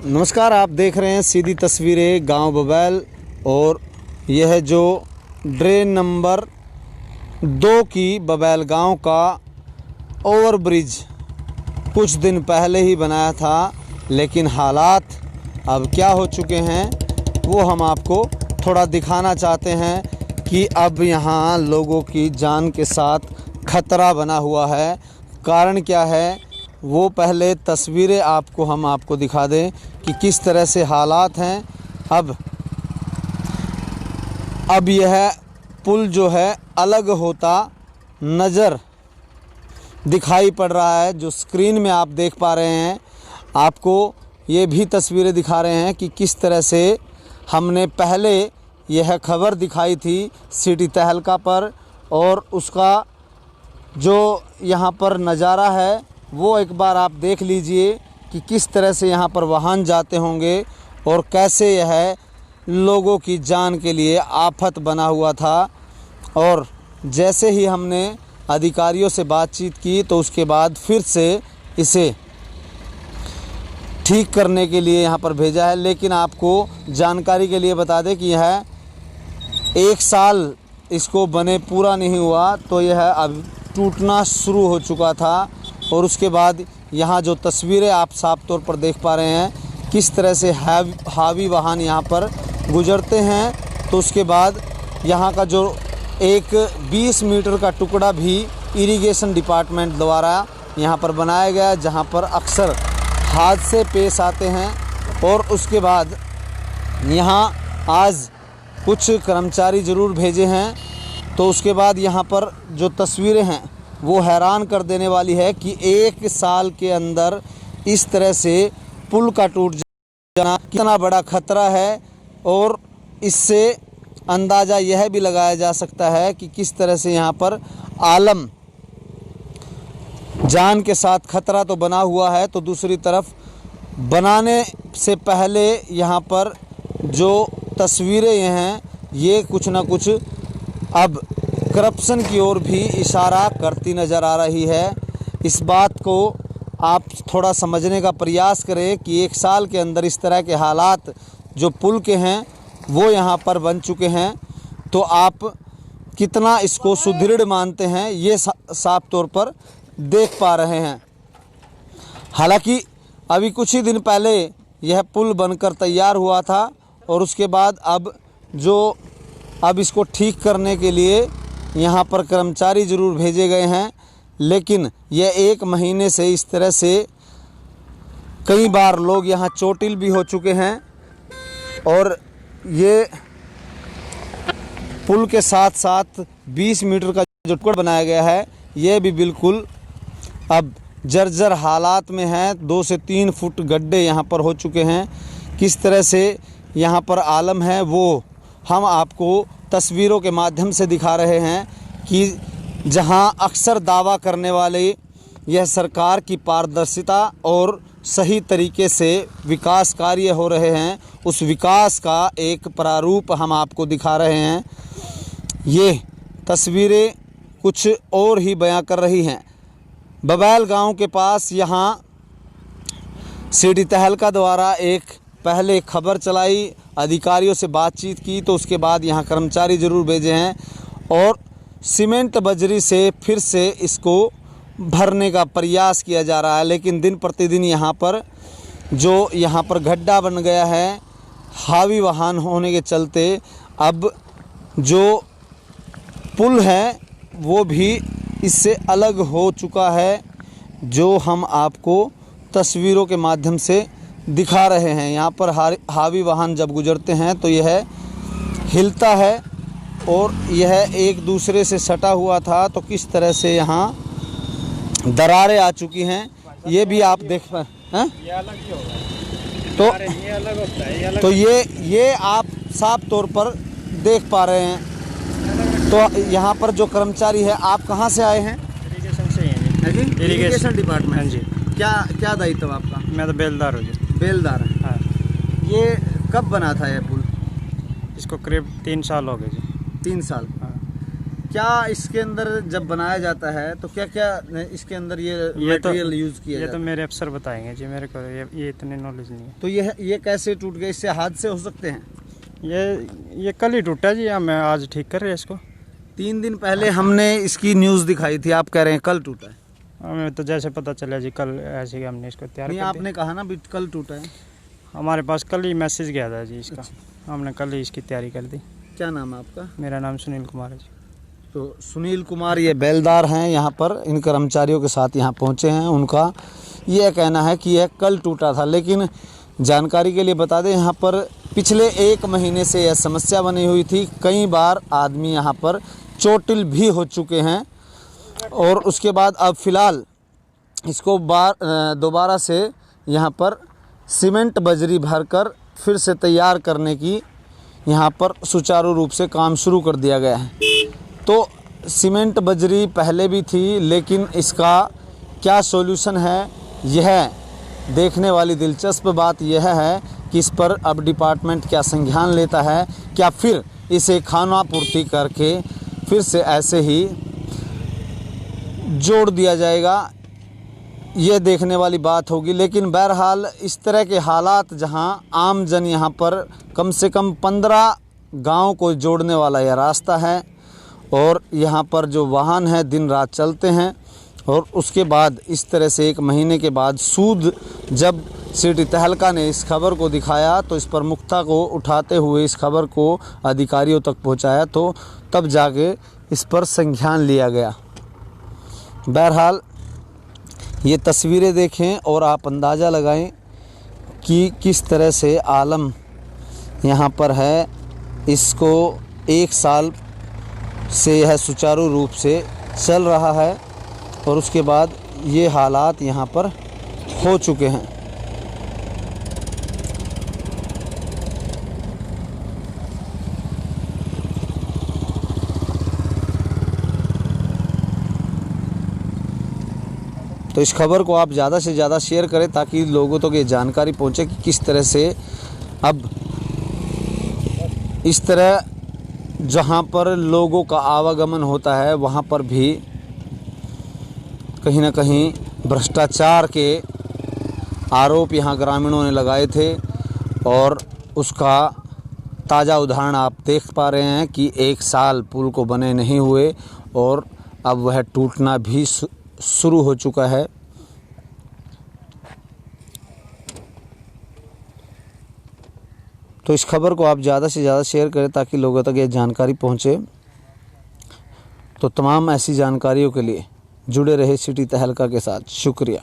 नमस्कार, आप देख रहे हैं सीधी तस्वीरें गांव बबैल। और यह जो ड्रेन नंबर 2 की बबैल गांव का ओवरब्रिज कुछ दिन पहले ही बनाया था, लेकिन हालात अब क्या हो चुके हैं वो हम आपको थोड़ा दिखाना चाहते हैं कि अब यहाँ लोगों की जान के साथ खतरा बना हुआ है। कारण क्या है वो पहले तस्वीरें आपको दिखा दें कि किस तरह से हालात हैं। अब यह पुल जो है अलग होता नज़र दिखाई पड़ रहा है। जो स्क्रीन में आप देख पा रहे हैं, आपको ये भी तस्वीरें दिखा रहे हैं कि किस तरह से हमने पहले यह खबर दिखाई थी सिटी तहलका पर, और उसका जो यहाँ पर नज़ारा है वो एक बार आप देख लीजिए कि किस तरह से यहाँ पर वाहन जाते होंगे और कैसे यह लोगों की जान के लिए आफत बना हुआ था। और जैसे ही हमने अधिकारियों से बातचीत की तो उसके बाद फिर से इसे ठीक करने के लिए यहाँ पर भेजा है। लेकिन आपको जानकारी के लिए बता दें कि यह 1 साल इसको बने पूरा नहीं हुआ, तो यह अब टूटना शुरू हो चुका था। और उसके बाद यहाँ जो तस्वीरें आप साफ तौर पर देख पा रहे हैं किस तरह से हावी वाहन यहाँ पर गुजरते हैं। तो उसके बाद यहाँ का जो एक 20 मीटर का टुकड़ा भी इरिगेशन डिपार्टमेंट द्वारा यहाँ पर बनाया गया, जहाँ पर अक्सर हादसे पेश आते हैं। और उसके बाद यहाँ आज कुछ कर्मचारी ज़रूर भेजे हैं। तो उसके बाद यहाँ पर जो तस्वीरें हैं वो हैरान कर देने वाली है कि 1 साल के अंदर इस तरह से पुल का टूट जाना कितना बड़ा खतरा है। और इससे अंदाज़ा यह भी लगाया जा सकता है कि किस तरह से यहाँ पर आलम जान के साथ खतरा तो बना हुआ है, तो दूसरी तरफ बनाने से पहले यहाँ पर जो तस्वीरें ये हैं ये कुछ ना कुछ अब करप्शन की ओर भी इशारा करती नज़र आ रही है। इस बात को आप थोड़ा समझने का प्रयास करें कि 1 साल के अंदर इस तरह के हालात जो पुल के हैं वो यहाँ पर बन चुके हैं, तो आप कितना इसको सुदृढ़ मानते हैं ये साफ तौर पर देख पा रहे हैं। हालांकि अभी कुछ ही दिन पहले यह पुल बनकर तैयार हुआ था, और उसके बाद अब इसको ठीक करने के लिए यहाँ पर कर्मचारी ज़रूर भेजे गए हैं। लेकिन यह 1 महीने से इस तरह से कई बार लोग यहाँ चोटिल भी हो चुके हैं। और ये पुल के साथ साथ 20 मीटर का जो टुकड़ा बनाया गया है ये भी बिल्कुल अब जर्जर हालात में है। 2 से 3 फुट गड्ढे यहाँ पर हो चुके हैं। किस तरह से यहाँ पर आलम है वो हम आपको तस्वीरों के माध्यम से दिखा रहे हैं कि जहां अक्सर दावा करने वाले यह सरकार की पारदर्शिता और सही तरीके से विकास कार्य हो रहे हैं, उस विकास का एक प्रारूप हम आपको दिखा रहे हैं। ये तस्वीरें कुछ और ही बयां कर रही हैं। बबैल गांव के पास यहाँ सिटी तहलका द्वारा एक पहले खबर चलाई, अधिकारियों से बातचीत की, तो उसके बाद यहाँ कर्मचारी ज़रूर भेजे हैं और सीमेंट बजरी से फिर से इसको भरने का प्रयास किया जा रहा है। लेकिन दिन प्रतिदिन यहाँ पर गड्ढा बन गया है हावी वाहन होने के चलते। अब जो पुल है वो भी इससे अलग हो चुका है, जो हम आपको तस्वीरों के माध्यम से दिखा रहे हैं। यहाँ पर हावी वाहन जब गुजरते हैं तो यह हिलता है, और यह एक दूसरे से सटा हुआ था, तो किस तरह से यहाँ दरारें आ चुकी हैं ये भी आप देख पाए हैं। तो ये आप साफ तौर पर देख पा रहे हैं। तो यहाँ पर जो कर्मचारी है, आप कहाँ से आए हैं? इरिगेशन से ही। इरिगेशन डिपार्टमेंट जी। क्या दायित्व आपका? मैं तो बेलदार हूँ। बेलदार है। हाँ। ये कब बना था यह पुल? इसको करीब 3 साल हो गए जी। 3 साल। हाँ। क्या इसके अंदर जब बनाया जाता है तो क्या क्या इसके अंदर ये मटेरियल यूज किया ये जाता तो मेरे अफसर बताएंगे जी, मेरे को ये इतने नॉलेज नहीं है। है? तो ये कैसे टूट गए? इससे हादसे हो सकते हैं। ये कल ही टूटा जी, मैं आज ठीक कर रहे हैं इसको। 3 दिन पहले हमने इसकी न्यूज़ दिखाई थी, आप कह रहे हैं कल टूटा है। हमें तो जैसे पता चला जी कल, ऐसे ही हमने इसको तैयार नहीं, कर आपने कहा ना भी कल टूटा है। दिया। हमारे पास कल ही मैसेज गया था जी इसका, हमने कल ही इसकी तैयारी कर दी। क्या नाम है आपका? मेरा नाम सुनील कुमार है जी। तो सुनील कुमार ये बेलदार हैं, यहाँ पर इन कर्मचारियों के साथ यहाँ पहुँचे हैं। उनका ये कहना है कि यह कल टूटा था, लेकिन जानकारी के लिए बता दें यहाँ पर पिछले 1 महीने से यह समस्या बनी हुई थी। कई बार आदमी यहाँ पर चोटिल भी हो चुके हैं और उसके बाद अब फ़िलहाल इसको दोबारा से यहाँ पर सीमेंट बजरी भरकर फिर से तैयार करने की यहाँ पर सुचारू रूप से काम शुरू कर दिया गया है। तो सीमेंट बजरी पहले भी थी, लेकिन इसका क्या सॉल्यूशन है, यह देखने वाली दिलचस्प बात यह है कि इस पर अब डिपार्टमेंट क्या संज्ञान लेता है। क्या फिर इसे खानापूर्ति करके फिर से ऐसे ही जोड़ दिया जाएगा, ये देखने वाली बात होगी। लेकिन बहरहाल इस तरह के हालात जहां आम जन यहाँ पर कम से कम 15 गांव को जोड़ने वाला यह रास्ता है और यहाँ पर जो वाहन है दिन रात चलते हैं, और उसके बाद इस तरह से 1 महीने के बाद सूद जब सिटी तहलका ने इस खबर को दिखाया तो इस पर मुख्ता को उठाते हुए इस खबर को अधिकारियों तक पहुँचाया, तो तब जाके इस पर संज्ञान लिया गया। बहरहाल ये तस्वीरें देखें और आप अंदाज़ा लगाएं कि किस तरह से आलम यहाँ पर है। इसको 1 साल से यह सुचारू रूप से चल रहा है और उसके बाद ये हालात यहाँ पर हो चुके हैं। तो इस खबर को आप ज़्यादा से ज़्यादा शेयर करें ताकि लोगों तक ये जानकारी पहुँचे कि किस तरह से अब इस तरह जहाँ पर लोगों का आवागमन होता है वहाँ पर भी कहीं ना कहीं भ्रष्टाचार के आरोप यहाँ ग्रामीणों ने लगाए थे और उसका ताज़ा उदाहरण आप देख पा रहे हैं कि 1 साल पुल को बने नहीं हुए और अब वह टूटना भी शुरू हो चुका है। तो इस खबर को आप ज़्यादा से ज़्यादा शेयर करें ताकि लोगों तक ये जानकारी पहुँचे। तो तमाम ऐसी जानकारियों के लिए जुड़े रहे सिटी तहलका के साथ। शुक्रिया।